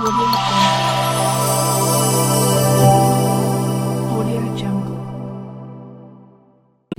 Audio Jungle.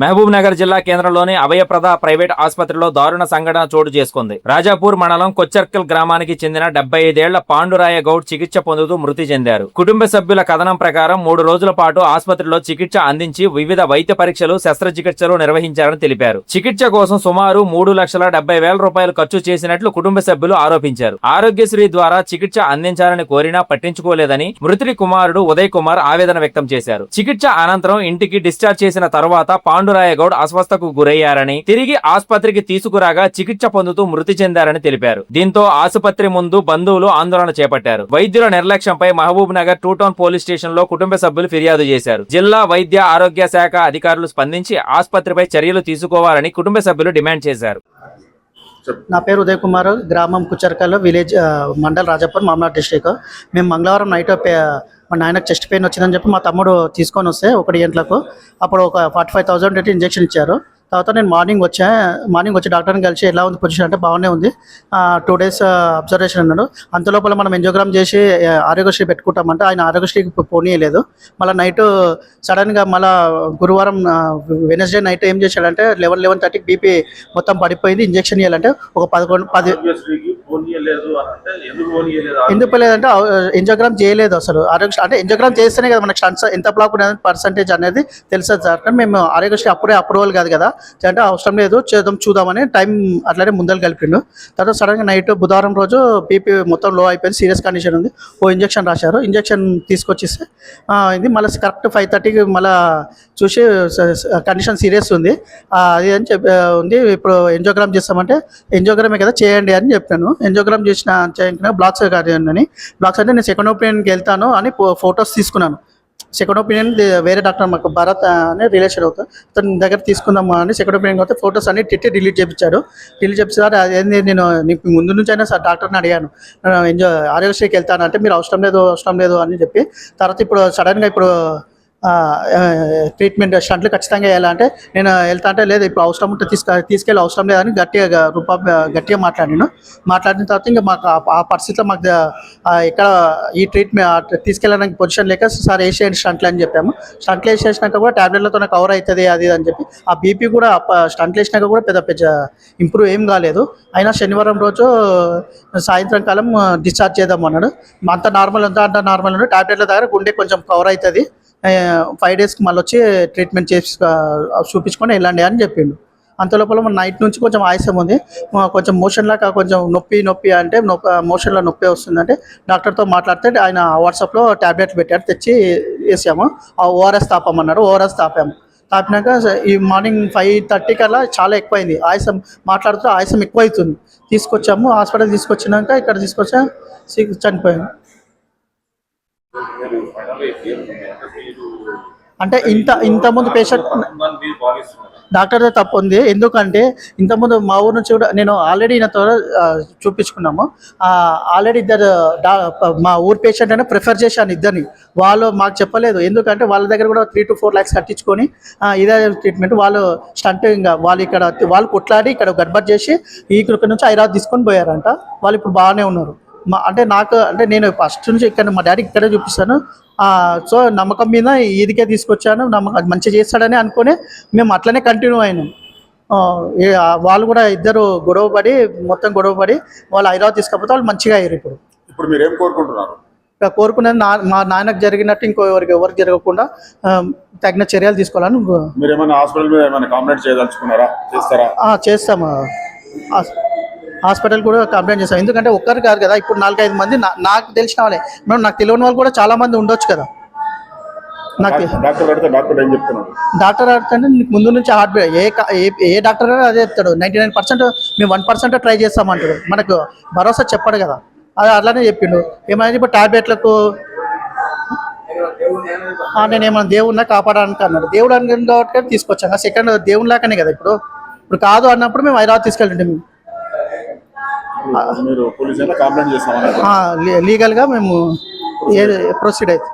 Mahabub Nagar జిల్లా కేంద్రంలోని అభయప్రద private ఆసుపత్రిలో దారుణ సంఘటన చోటు చేసుకుంది. రాజాపూర్ మండలం కొచ్చర్కల్ గ్రామానికి చెందిన 75 ఏళ్ల పాండురాయ గౌడ్ చికిత్స పొందుతూ మృతి చెందారు. కుటుంబ సభ్యుల కథనం ప్రకారం 3 రోజుల పాటు ఆసుపత్రిలో చికిత్స అందించి వివిధ వైద్య పరీక్షలు, శస్త్రచికిత్సలు నిర్వహించారని తెలిపారు. చికిత్స కోసం సుమారు 3,70,000 రూపాయలు ఖర్చు చేసినట్లు కుటుంబ సభ్యులు ఆరోపించారు. ఆరోగ్యశ్రీ ద్వారా చికిత్స అందించాలని కోరినా పట్టించుకోలేదని మృతుడి కుమారుడు ఉదయ్ కుమార్ ఆవేదన వ్యక్తం చేశారు. చికిత్స అనంతరం ఇంటికి డిశ్చార్జ్ చేసిన తర్వాత పాండురాయ గౌడ్ అస్వస్థకు గురయ్యారని, తిరిగి ఆసుపత్రికి తీసుకురాగా చికిత్స పొందుతూ మృతి చెందారని తెలిపారు. దీంతో ఆసుపత్రి ముందు బంధువులు ఆందోళన చేపట్టారు. వైద్యుల నిర్లక్ష్యంపై Mahabubnagar 2 town police station లో కుటుంబ సభ్యులు ఫిర్యాదు చేశారు. జిల్లా వైద్య ఆరోగ్య శాఖ అధికారులు స్పందించి ఆసుపత్రిపై చర్యలు తీసుకోవాలని కుటుంబ సభ్యులు డిమాండ్ చేశారు. నా పేరు ఉదయ్ కుమార్, గ్రామం కుచ్చర్కల్, విలేజ్ మండల్ రాజాపూర్, మామనాడ్ డిస్ట్రిక్ట్. మేము మంగళవారం నైట్ మా నాయనకు చెస్ట్ పెయిన్ వచ్చిందని చెప్పి మా తమ్ముడు తీసుకొని వస్తే 1 గంటలకు అప్పుడు ఒక 45,000 పెట్టి ఇంజెక్షన్ ఇచ్చారు. తర్వాత నేను మార్నింగ్ వచ్చి డాక్టర్ని కలిసి ఎలా ఉంది పొజిషన్ అంటే బాగానే ఉంది, 2 days అబ్జర్వేషన్ అన్నాడు. అంతలోపల మనం ఎంజోగ్రామ్ చేసి ఆరోగ్యశ్రీ పెట్టుకుంటామంటే ఆయన ఆరోగ్యశ్రీకి పోనీయలేదు. మళ్ళీ నైట్ సడన్గా మళ్ళీ గురువారం వెనస్డే నైట్ ఏం చేశాడంటే 11:30కి బీపీ మొత్తం పడిపోయింది. ఇంజెక్షన్ ఇవ్వాలంటే ఒక 10 ఎందుకు లేదంటే ఎంజోగ్రామ్ చేయలేదు అసలు. ఆరోగ్య అంటే ఎంజోగ్రామ్ చేస్తేనే కదా మనకి స్టంట్స్ ఎంత బ్లాక్ ఉన్నది పర్సంటేజ్ అనేది తెలుస్తుంది సార్. కానీ మేము ఆరోగ్యశ్రీ అప్పుడే అప్రూవల్ కాదు కదా, అంటే అవసరం లేదు చూద్దామని టైం అట్లనే ముందలు కలిపిండు. తర్వాత సడన్గా నైట్ బుధవారం రోజు బీపీ మొత్తం లో అయిపోయింది, సీరియస్ కండిషన్ ఉంది. ఇంజెక్షన్ రాశారు. ఇంజెక్షన్ తీసుకొచ్చేస్తే ఇది మళ్ళీ కరెక్ట్ 5:30కి మళ్ళీ చూసి కండిషన్ సీరియస్ ఉంది అది అని చెప్పి ఉంది. ఇప్పుడు ఎంజోగ్రామ్ చేస్తామంటే ఎంజోగ్రామే కదా చేయండి అని చెప్పాను. ఎంజోగ్రామ్ చేసిన బ్లాక్స్ కాదని బ్లాక్స్ అంటే నేను సెకండ్ ఒపీనియన్కి వెళ్తాను అని ఫొటోస్ తీసుకున్నాను. సెకండ్ ఒపీనియన్ వేరే డాక్టర్ మాకు భరత్ అనే రిలేషన్ అవుతుంది, అతని దగ్గర తీసుకుందాం అని సెకండ్ ఒపీనియన్ అయితే ఫొటోస్ అన్ని డిలీట్ చేయించాడు. డిలీట్ చేపిస్తారు. అదేంటి నేను నీకు ముందు నుంచి అయినా సార్ డాక్టర్ని అడిగాను ఆరోగ్యశ్రీకి వెళ్తాను అంటే మీరు అవసరం లేదు అని చెప్పి, తర్వాత ఇప్పుడు సడన్గా ఇప్పుడు ట్రీట్మెంట్ స్టంట్లు ఖచ్చితంగా వేయాలంటే నేను వెళ్తా అంటే లేదు ఇప్పుడు అవసరం ఉంటే తీసుకెళ్ళి అవసరం లేదని గట్టిగా మాట్లాడిన తర్వాత ఇంకా మాకు ఆ పరిస్థితిలో మాకు ఇక్కడ ఈ ట్రీట్మెంట్ తీసుకెళ్ళడానికి పొజిషన్ లేక సార్ వేసేయండి స్టంట్లు అని చెప్పాము. స్టంట్లు వేసేసినాక కూడా ట్యాబ్లెట్లతో కవర్ అవుతుంది అది అని చెప్పి ఆ బీపీ కూడా స్టంట్లు వేసినాక కూడా పెద్ద ఇంప్రూవ్ ఏం కాలేదు. అయినా శనివారం రోజు సాయంత్రం కాలం డిశ్చార్జ్ చేద్దాం అన్నాడు. అంత నార్మల్ ఉంది, ట్యాబ్లెట్ల దగ్గర గుండె కొంచెం కవర్ అవుతుంది, 5 daysకి మళ్ళీ వచ్చి ట్రీట్మెంట్ చేసి చూపించుకొని వెళ్ళండి అని చెప్పిండు. అంతలోపల మన నైట్ నుంచి కొంచెం ఆయాసం ఉంది, కొంచెం మోషన్ లాగా కొంచెం నొప్పి అంటే మోషన్లో నొప్పి వస్తుందంటే డాక్టర్తో మాట్లాడితే ఆయన వాట్సాప్లో ట్యాబ్లెట్లు పెట్టారు, తెచ్చి వేసాము. ఆ ఓఆర్ఎస్ తాపమన్నారు, ఓఆర్ఎస్ తాపినాక ఈ మార్నింగ్ 5:30 కల్లా చాలా ఎక్కువైంది ఆయాసం, మాట్లాడుతూ ఆయాసం ఎక్కువ అవుతుంది. తీసుకొచ్చాము, హాస్పిటల్ తీసుకొచ్చినాక ఇక్కడ తీసుకొచ్చా చనిపోయాము. అంటే ఇంతకుముందు పేషెంట్ డాక్టర్దే తప్పు ఉంది. ఎందుకంటే ఇంతకుముందు మా ఊరు నుంచి కూడా నేను ఆల్రెడీ ఈయనతో చూపించుకున్నాము. ఆల్రెడీ ఇద్దరు మా ఊరు పేషెంట్ అయినా ప్రిఫర్ చేశాను ఇద్దరిని, వాళ్ళు మాకు చెప్పలేదు. ఎందుకంటే వాళ్ళ దగ్గర కూడా 3 to 4 lakhs కట్టించుకొని ఇదే ట్రీట్మెంట్ వాళ్ళు స్టంట్ ఇంకా వాళ్ళు కొట్లాడి ఇక్కడ గడ్బడ్ చేసి ఇక్కడ నుంచి హైదరాబాద్ తీసుకొని పోయారంట. వాళ్ళు ఇప్పుడు బాగానే ఉన్నారు. అంటే నేను ఫస్ట్ నుంచి ఇక్కడ మా డాడీ ఇక్కడే చూపిస్తాను, సో నమ్మకం మీద ఇదికే తీసుకొచ్చాను, నమ్మకం మంచిగా చేస్తాడని అనుకుని మేము అట్లనే కంటిన్యూ అయినాం. వాళ్ళు కూడా ఇద్దరు గొడవపడి వాళ్ళు హైదరాబాద్ తీసుకపోతే వాళ్ళు మంచిగా అయ్యారు. ఇప్పుడు మీరు ఏం కోరుకుంటున్నారు? కోరుకునేది మా నాన్నకు జరిగినట్టు ఎవరికి జరగకుండా తగిన చర్యలు తీసుకోవాలని. మీరు ఏమైనా హాస్పిటల్ మీద ఏమైనా కంప్లైంట్ చేయదలుచుకున్నారా? చేస్తాము. హాస్పిటల్ కూడా కంప్లైంట్ చేస్తాం. ఎందుకంటే ఒక్కరు కాదు కదా, ఇప్పుడు 4-5 మంది నాకు తెలిసిన వాళ్ళే, నాకు తెలియని వాళ్ళు కూడా చాలా మంది ఉండొచ్చు కదా. డాక్టర్ అడిగితే నీకు ముందు నుంచి హార్ట్ ఏ డాక్టర్ అదే చెప్తాడు, 99% మేము 1% ట్రై చేస్తామంటాడు. మనకు భరోసా చెప్పాడు కదా, అది అట్లానే చెప్పిండు. ఏమైనా ఇప్పుడు టాబ్లెట్లకు నేను ఏమైనా దేవుడినా కాపాడడానికి అన్నాడు. దేవుడు అన్నాడు కాబట్టి తీసుకొచ్చాను. సెకండ్ దేవుని లాగానే కదా. ఇప్పుడు కాదు అన్నప్పుడు మేము హైదరాబాద్ తీసుకెళ్ళండి. లీగల్గా మేము ప్రొసీడ్ అవుతాం.